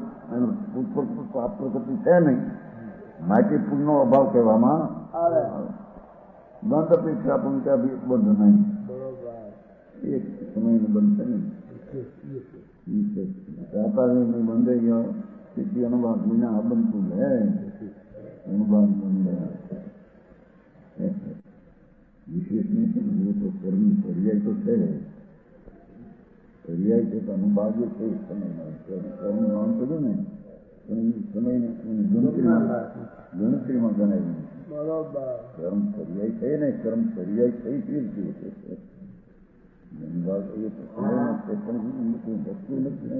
પાપ પ્રકૃતિ છે નહીં, માટે પુણ્યનો અભાવ કહેવામાં આવે. બંધ અપેક્ષા પુણ્ય બંધ નહીં. એક સમયનું બંધ છે ને વ્યાપારી બંધ ગયો તેથી અનુભાગ વિના આ બનતું હે. અનુભાગ બંધ વિશેષ નહીં સમજવું તો કર્મ પર્યાય તો છે. પર્યાય છે તો અનુભાગ છે. સમયમાં કર્મ નામ કર્યું ને સમયની ગણતરીમાં ગણાવ્યું. કર્મ પર્યાય છે ને, કર્મ પર્યાય થઈ કેવી છે. અનુભાગ એ સમયમાં છે પણ વસ્તુ નથી.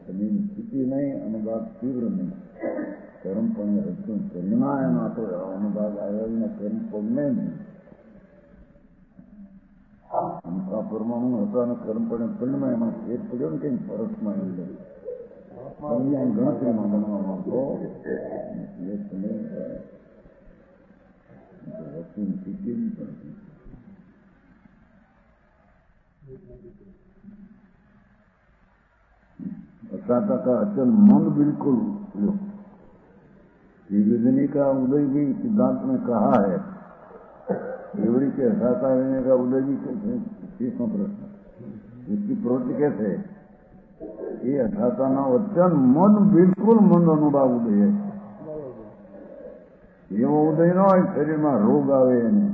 સમયની સ્થિતિ નહીં, અનુભાગ તીવ્ર નહીં. કર્મ પણ રચું કર્મના એમાં તો અનુભાગ આવ્યા કર્મ પગને નહીં. આ પરમાણુ હતા અને કર્મ પણ પંડમાં એમાં ફેર પડ્યો ને કઈ ફરકમાં એમ ગણતરીમાં ગણવામાં આવતો. એ સમય વસ્તુની સ્થિતિ નહીં પડતી. अठाता का अचल मन बिल्कुल लो। त्रिवेदिनी का उदय भी सिद्धांत में कहा है। त्रिवेणी के अठाता रहने का उदय भी तीसरा प्रश्न, उसकी प्रवृत्ति कैसे है? ये अठाता ना अचल मन बिल्कुल मन अनुभव उदय है। એવો ઉદય ન હોય શરીરમાં રોગ આવે એને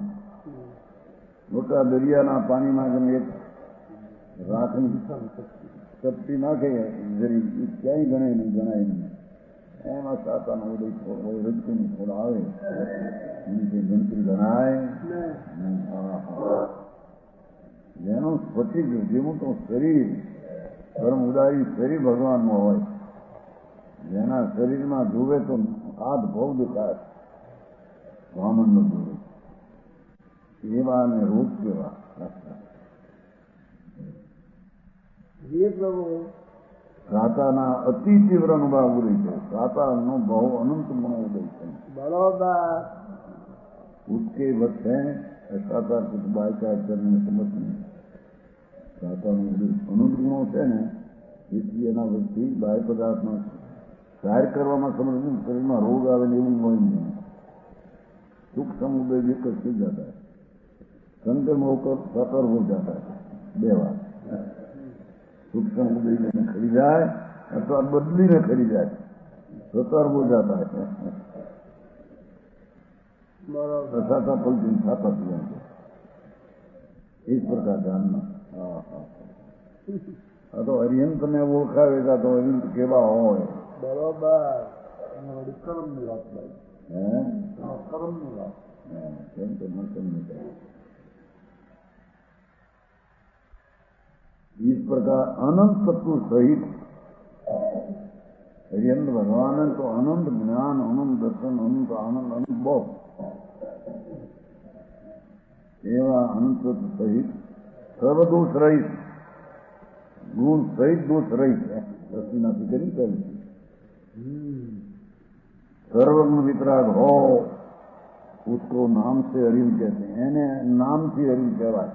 મોટા દરિયાના પાણીમાં જેમ એક રાખની ચપટી નાખે જરી ક્યાંય ગણાય નહીં એમાં સાતાનો ઉદય રજકું થોડો આવે એની ગણતરી ગણાય જેનું સ્ફટિક જેવું તો શરીર પરમ ઉદારી શરીર ભગવાનનું હોય, જેના શરીરમાં જુએ તો હાથ બહુ દેખાય વામન નો જોડે એવા ને રૂપ કેવા સાતાના અતિ તીવ્ર અનુભવ ઉદય છે। साताનો બહુ અનંત મનો ઉદય છે બરોબર। उसके वक्त है साता कुछ बायका करने में समझ नहीं। साताનો ઉદય અનંત ગુણો છે ને इसलिए એના વચ્ચે બાહ્ય પદાર્થમાં કાર્ય કરવામાં સમજ નહીં, શરીરમાં રોગ આવે ને એવું હોય નહીં। सुख समुदय लेकर खिल जाता है, संकल्प होकर सतर हो जाता है। बेवा सुख समुदय में खड़ी जाए अथवा बदली में खड़ी जाए सतर हो जाता है। छाता पलटी छाता पिया इस प्रकार जानना। तो हरियंत ने ओळखावेगा तो हरियंत केवा होय बरोबर इस प्रकार अनंत तत्व सहित हरियंत भगवान तो अनंत ज्ञान अनंत दर्शन अनंत आनंद अनंत भोग एवं अनंत तत्व सहित सर्वदोष रहित गुण सहित दोष रहित है। दक्षिणा की करी सर्वज्ञ वितराग हो उसको नाम से हरिम कहते हैं। એને નામથી હરિમ કહેવાય।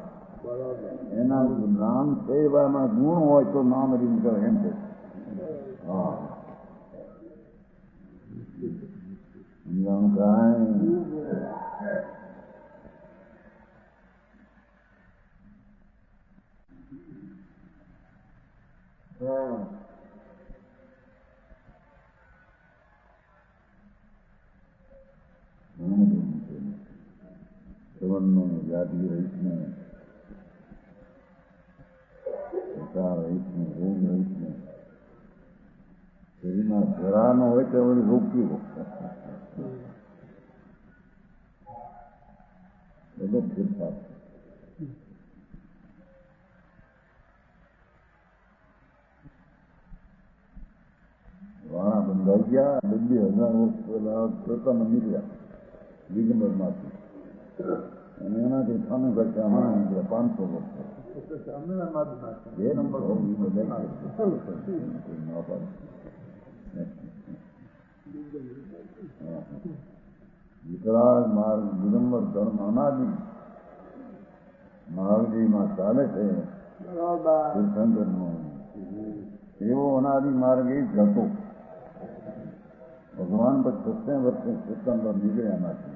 એના નામ સેવામાં ગુણ હોય તો નામ હરિમ કહેવાય એમ કે સવર્ણો જાતિ રહીતને રહીતને રોગ રહીતને શરીરમાં જરાનો હોય તો રોગ કેવો બધો ફેરફાર વાળા બંધાઈ ગયા। 2000 વર્ષ પહેલા પ્રથમ નીકળ્યા દિગંબરમાંથી અને એનાથી થાનું કરતા માણા નીકળ્યા 500 વર્ષ। બે નંબર વિતરાગ માર્ગ દિગંબર ધર્મ અનાદિ મહાવીરમાં ચાલે છે તીર્થંકરનો એવો અનાદિ માર્ગ એ જ હતો। ભગવાન પછી 6 વર્ષે સપ્ટેમ્બર નીકળ્યા નથી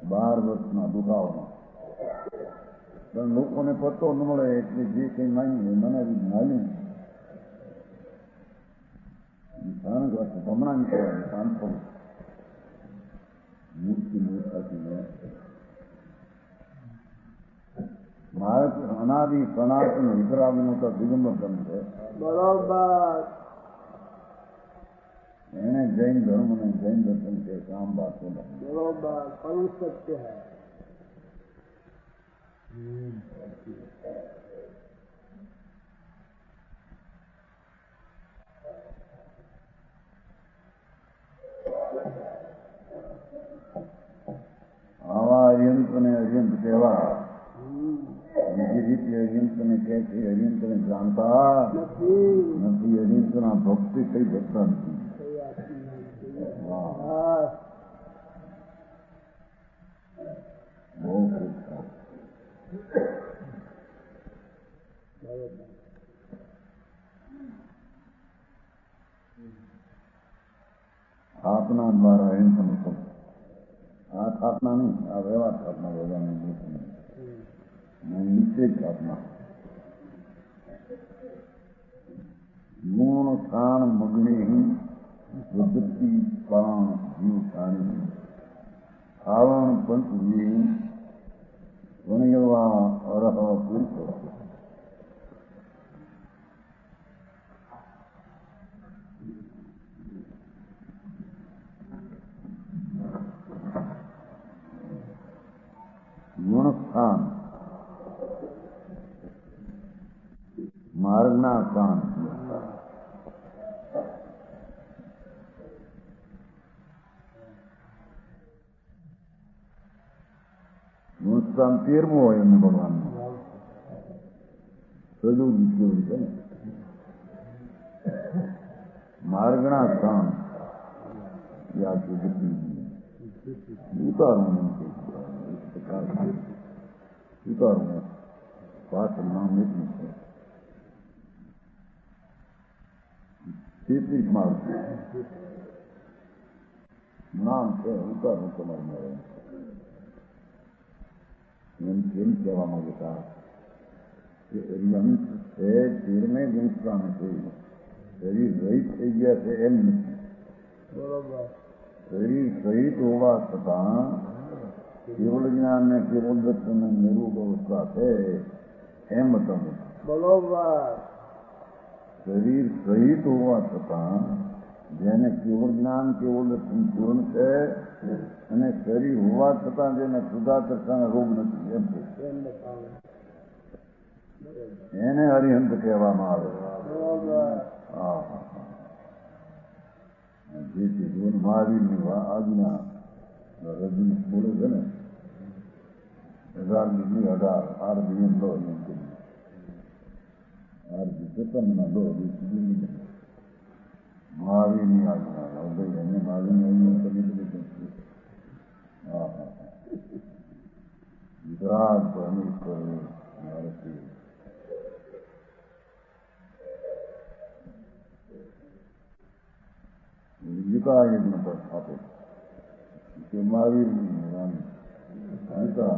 12 વર્ષના દુખાવામાં પણ લોકોને પતો ન મળે એટલે જે કંઈ માની મનાવી માની હમણાં નીકળ્યા 500 મૂર્તિ મૂર્ખાથી ભારત અનાદિ સનાતન વિતરાગનું તો દિગંબર ધર્મ છે બરોબર। એને જૈન ધર્મ અને જૈન દર્શન છે કામ બાત બરોબર કરું સત્ય હૈ। આવા અર્યંતને અર્યંત કહેવા બીજી રીતે અર્યંતને કહે છે અર્યંતને જાણતા નથી અર્યંતના ભક્તિ થઈ શકતા નથી। બહુ સ્થાપના નહીં, આ વ્યવહાર સ્થાપના બધાની નીચે સ્થાપના. ગુણ ખાણ મગણી વૃદ્ધિ પાણ જીવ ખાણી આવણ પંચજી વણિયવા અરહ પુરુષ. ગુણસ્થાન માર્ગના સ્થાન. ગુણસ્થાન 13મું હોય એમને ભગવાનનું સજુ કેવું છે ને. માર્ગના સ્થાન ઉતારવું ઉતારવું પાછળ નામ એટલું છે. 33 માર્ગ નામ છે ઉતારવું તમારે. એમ કેમ કહેવા માંગતા કે રંત છે 13મે ગુણસ્થાન છે. શરીર રહિત થઈ ગયા છે એમ નથી. શરીર સહિત હોવા છતાં કેવળ જ્ઞાન ને કેવળ દર્શન નિરૂપ અવસ્થા છે એમ બતાવું. બરોબર. શરીર સહિત હોવા છતાં જેને કેવળ જ્ઞાન કેવળ દર્શન પૂર્ણ છે અને શરીર હોવા છતાં જેને સુધા કરતા રોગ નથી એમ છે. એને હરિહંત કહેવામાં આવે. જેથી જીવન મહાવીરની આજ્ઞા રજનીશ બોલે છે ને 18 આરબીએમ લો એમ કે આરબી ચેતનના લો મહાવીરની આજ્ઞા ભાઈ એને મહાવીરની તમે હા હા ગુજરાત પરમેશ્વર ભારતી ગીતા યજ્ઞ પર સ્થાપિત કે મહાવીરની રાણી ગીતા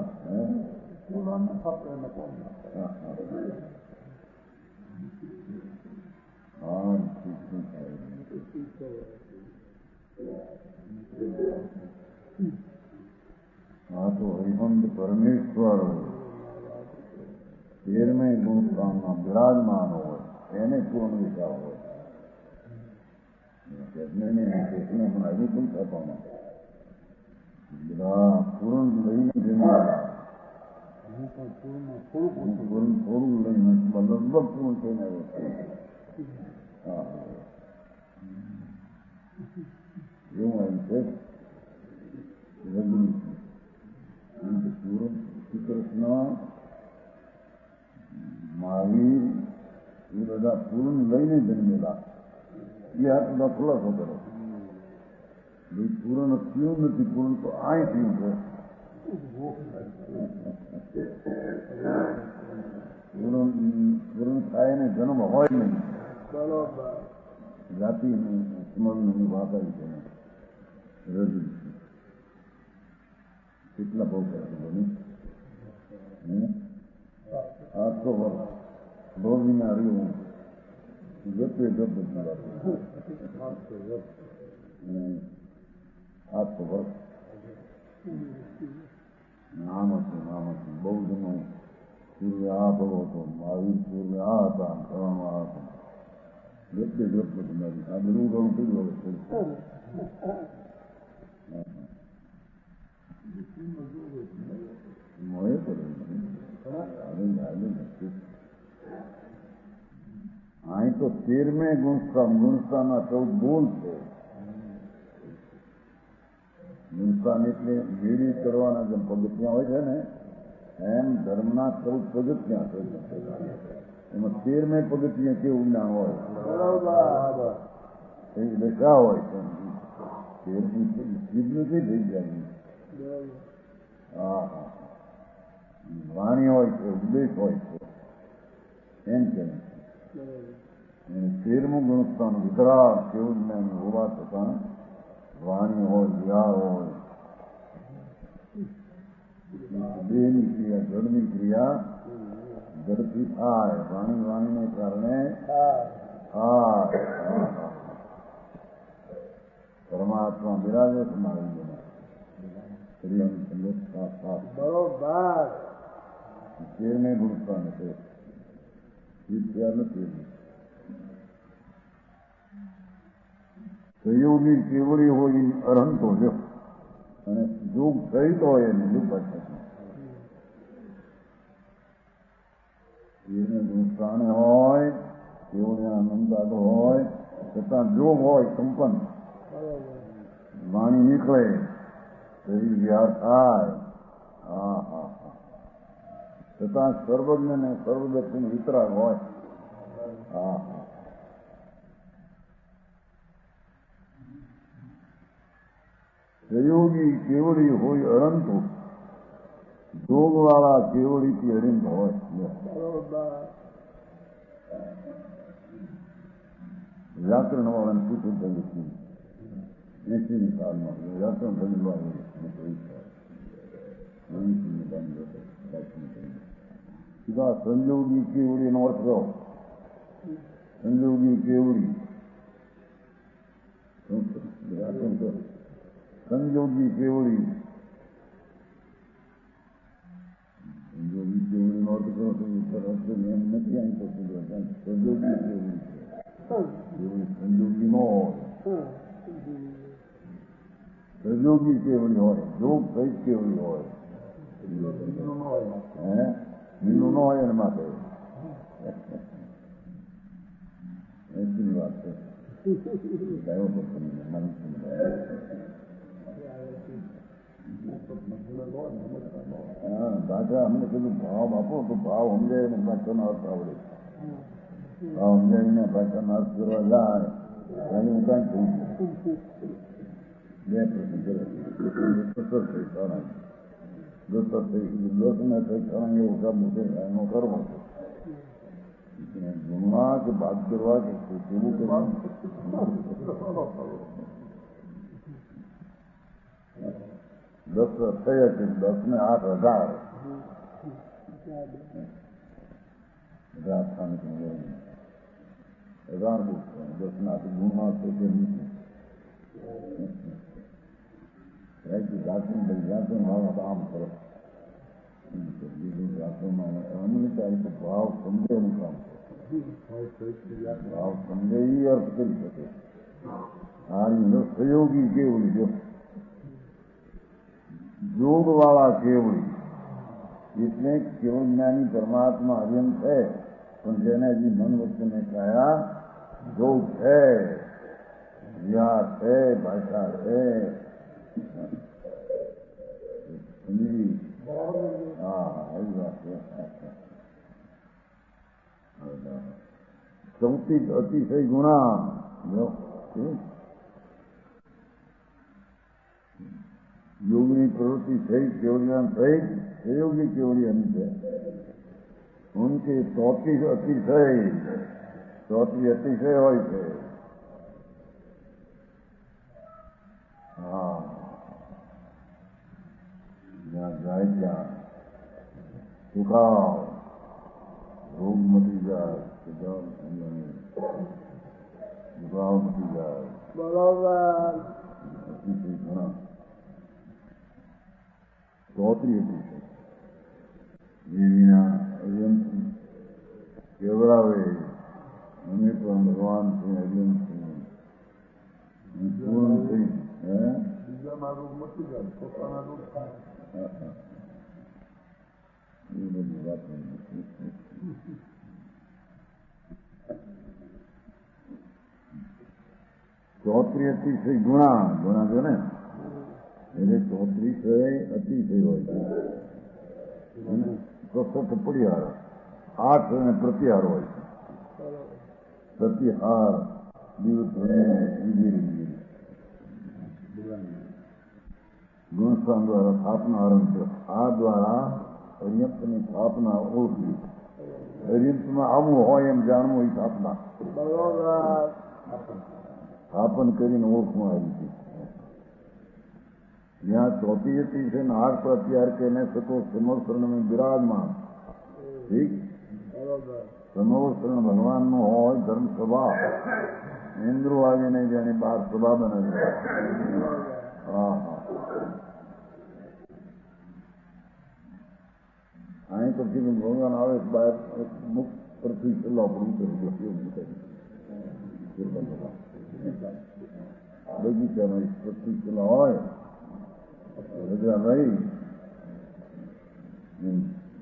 હા તો હરિહંત પરમેશ્વર 13મે ગુણસ્થાનમાં બિરાજમાન હોય એને પૂર્ણ વિચાર હોય. પૂર્ણ લઈને થોડું લઈને લગભગ પૂર્ણ થઈને એવું એમ છે. પૂર્ણ શ્રી કૃષ્ણ મહાવીર એ બધા પૂર્ણ લઈને જન્મેલા એ આ બધા ખુલાસો કરો. પૂર્ણ થયું નથી પૂર્ણ તો આ થયું છે. પૂર્ણ થાય ને જન્મ હોય નહીં. જાતિની સ્મરણની વાત આવી છે રજૂ કેટલા બહુ બની 800 વર્ષ ધોબીના રહ્યું જતે જતે 800 વર્ષ નામ હતું બહુ જનું સૂર્ય આ ભવો હતો મહાવીર સૂર્ય આ હતા કરવામાં આ હતા જતે જતે તમારી આ બધું ઘણું થઈ ગયું મોએ પડે અહીં તો 13મે ગુણસ્થાનના 14 ગુણ છે. ગુણસ્થાન એટલે મેળી કરવાના જેમ પગથિયાં હોય છે ને એમ ધર્મના 14 પગથિયાં છે. એમાં 13મે પગથિયાં કેવું જ્ઞાન હોય એ દશા હોય છે. 13મી નથી થઈ જાય. હા વાણી હોય છે ઉપદેશ હોય છે એમ કે 13મું ગુણસ્થાન વિતરાગ કેવું જ્ઞાન હોવા છતાં વાણી હોય વિહાર હોય દેહની ક્રિયા જળની ક્રિયા જળથી થાય, વાણીને કારણે થાય. પરમાત્મા બિરાજે છે મારી શરીરની સંગત બરોબર તેરને ગુણતા નથી નથી. સહયોગી કેવડી હોય અરહંતો જો અને જોગ સહિત હોય એને એને ગુણસ્થાને હોય કેવડી આનંદાદ હોય છતાં જોગ હોય સંપન્ન વાણી નીકળે શરીર વિહાર થાય. છતાં સર્વજ્ઞ ને સર્વદર્શી વિતરાગ હોય. સહયોગી કેવડી હોય અનંતો જોગવાળા કેવડીથી અરિંદ હોય. વ્યાકરણ વાળાને પૂછવું થયું 80 સાલમાં વ્યાકરણ થયું સંજોગી કેવડી નો અર્થ કહો. સંજોગી કેવડી સંજોગી કેવડી સંજોગી કેવડી નો અર્થ કહો એમ નથી આવી શકતું. સંજોગી કેવડી સંજોગી નો હોય સંજોગી કેવડી હોય જોગ સહિત કેવડી હોય. મીનું ન હોય એને માટે એની વાત છે. ભાષા અમને કીધું ભાવ આપો તો ભાવ સમજાય ને ભાષાનો અર્થ આવડે. ભાવ સમજાવીને ભાષાનો અર્થ કરવા જાય ત્યારે હું કાંઈ થઈ ગયું. 2 પ્રશ્ન કરે કર્મ ગુણવા કે બાદ કરવા કે કેવું કરવાનું 10 થઈ હતી 10 ને 8 1000 ગુણવા તો કે કામ કરો ભાવ સમજે એનું કામ ભાવ સમજે એ અર્થ કરી શકે. સહયોગી કેવડી જો જોગ વાળા કેવડી એટલે કેવળ જ્ઞાની પરમાત્મા હરિયમ છે પણ જેને હજી મન વચ્ચે કયા જોગ છે વિહાર છે ભાષા છે. સૌથી અતિશય ગુણા યોગની પ્રવૃત્તિ થઈ કેવડિયા થઈ સહયોગી કેવડી એમ છે. ઉનકે ચોથી અતિશય હોય છે. જાય ત્યાં સુખાવ રોગ મટી જાય સુખાવ મટી જાય બરાબર. ચોત્રી અતિશય દેવીના કેવડાવે અમે પણ ભગવાન છે અર્જુન છે પૂર્ણ થઈ બીજાના રોગ મટી જાય પોતાના રોગ થાય. એ બધી વાત ચોત્રી અતિશય ગુણા છે ને એટલે ચોત્રીસય અતિશય હોય છે અને 66 પડિહાર 8 અને પ્રતિહાર હોય છે. પ્રતિહાર દિવસ ગુણસ્થાન દ્વારા સ્થાપના આરંભ છે. આ દ્વારા અર્યંતની સ્થાપના ઓળખવી. અર્યંતમાં આવવું હોય એમ જાણવું એ સ્થાપના સ્થાપન કરીને ઓળખવું આવી છે. यहाँ चौथी यति से नाग प्रत्यार कहने सको समोशरण में विराजमान ठीक समोशरण भगवान नो हो धर्म सभा इंद्रो आगे नहीं जाने बार सभा बने हाँ हाँ आई तो फिर भगवान आवे बाहर मुक्त पृथ्वी से लौटूं कर बगीचा में पृथ्वी चला रजा भाई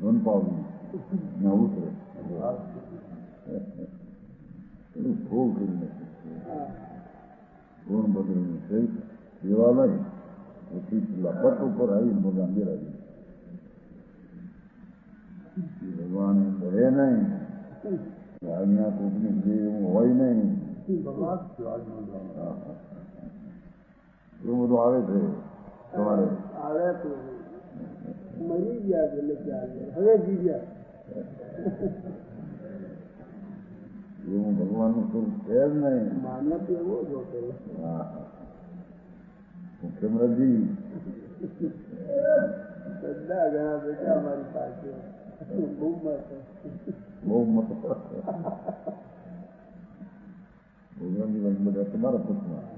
वन पावी न उतरे खोल कर कौन बदलने से देवालय पृथ्वी चला पट ऊपर आई भगवान दे रही भगवान डरे नहीं आज्ञा को अपनी देव हो ही नहीं वो तो आवे थे सवारे आवे तो मरी गया बोले क्या हवे जी गया वो भगवान નું સ્વરૂપ છે જ નહીં માનવ એવો જ હતો મુખ્યમંત્રી બધા ઘણા બેટા અમારી પાસે બહુ મત ભગવાનજી બધા તમારા પુસ્તમાં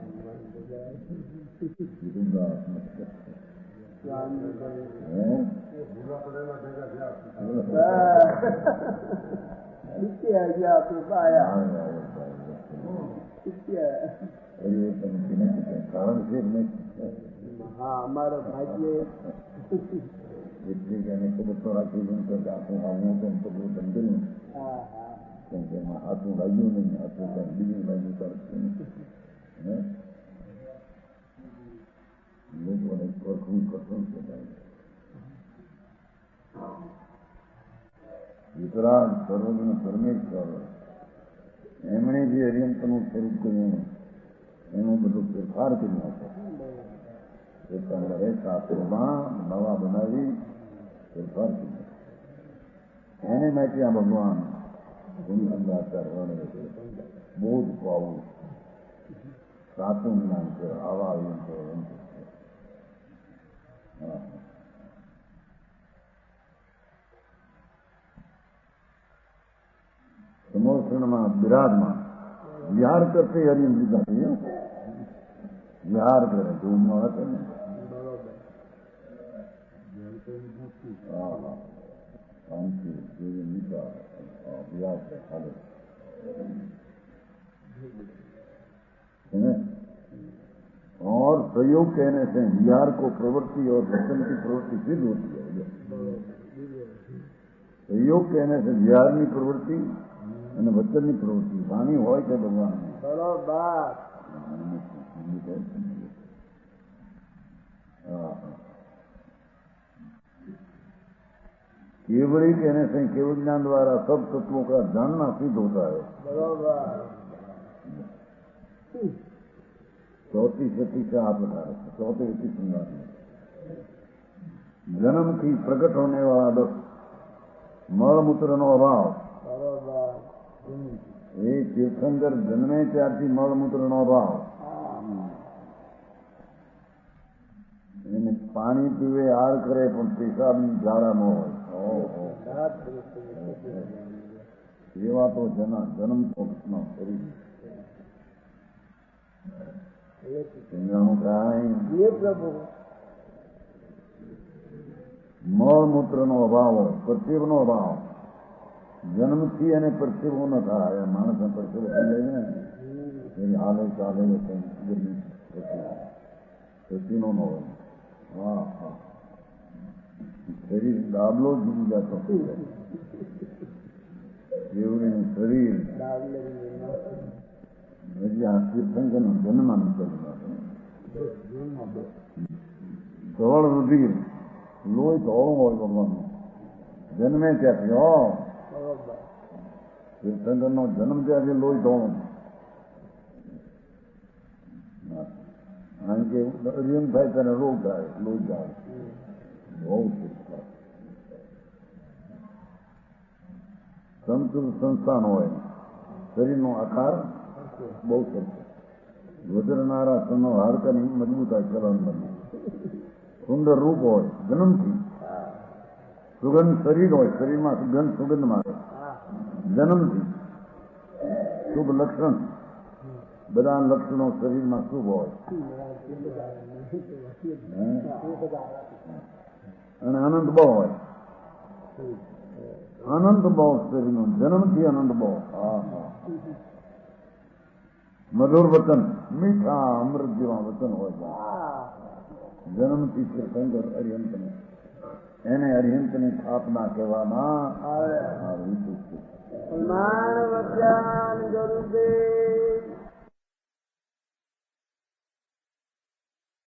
કારણ છે હા અમારા ભાગ્ય એટલે કે એને ખબર તો રાખી નહીં કે આખું આવું તો પગલું બંધેલું કેમ કે એમાં હાથું લાગ્યું નહીં હાથું કંઈ બીજું લાગ્યું કરતું લોકોને પરખું કઠણ કહેવાય વિતરાગ સર્વજ્ઞ પરમેશ્વર એમણે જે હરિયંતનું સ્વરૂપ કર્યું એનું બધું ફેરફાર કર્યું હતો પોતાના શાસ્ત્રોમાં નવા બનાવી ફેરફાર કર્યો એને માટે આ ભગવાન ગુરુસંગાચાર વર્ણવે છે બહુ જ પાવું સાચું જ્ઞાન છે આવા હરિયંતો સમોષણમાં બિરાજમાન વિહાર કરતે હરિયમ લીધા વિહાર કરે ધૂમમાં હશે ને શાંતિ विहार और सहयोग कहने से विहार को प्रवृत्ति और वचन की प्रवृत्ति सिद्ध होती है सहयोग कहने से विहार की प्रवृत्ति અને વચનની પ્રવૃત્તિ વાણી હોય છે ભગવાન केवड़ी कहने से केवल ज्ञान द्वारा सब तत्वों का जानना सिद्ध होता है चौथी शक्ति का आप बता रहे चौथे व्यक्ति श्रृंगार में जन्म की प्रकट होने वाला दस मलमूत्र नो अभाव એ તીર્થંકર જન્મે ત્યારથી મળમૂત્રનો અભાવ એને પાણી પીવે આર કરે પણ પેશાબની ઝાડા ન હોય એવા તો જન્મ તો શરીર મળમૂત્રનો અભાવ હોય પરસેવનો અભાવ જન્મથી એને પરસેવો ન થાય માણસને પરસેવો થઈ જાય ને એની હાલે ચાલે પસીનો ન હોય હા હા શરીર દાબલો જુદી જતો દેવડીનું શરીર હજી આ તીર્થંકરનો જન્મ ધોળ રુધિર લોહી ધોળું હોય ભગવાનનું જન્મે ત્યાંથી હો તીર્થંકરનો જન્મ ત્યાંથી લોહી ધોળું કારણ કે હરિયમ થાય ત્યારે રોગ થાય લોહી જાય બહુ સમતુલ સંસ્થાન હોય શરીરનો આકાર બહુ સરસ વધરનારા સનો હાડકાની મજબૂતાઈ કરવાનું બને સુંદર રૂપ હોય જન્મથી, સુગંધ શરીર હોય, શરીરમાં સુગંધ મારે જન્મથી, શુભ લક્ષણ, બધા લક્ષણો શરીરમાં શુભ હોય અને આનંદ બહુ હોય, આનંદ બહુ શરીરનો જન્મથી આનંદ બહુ. મધુર વચન, મીઠા અમૃત જેવા વચન હોય જન્મથી શંકર અરિહંત એને અરિહંતની સ્થાપના કહેવામાં આવે.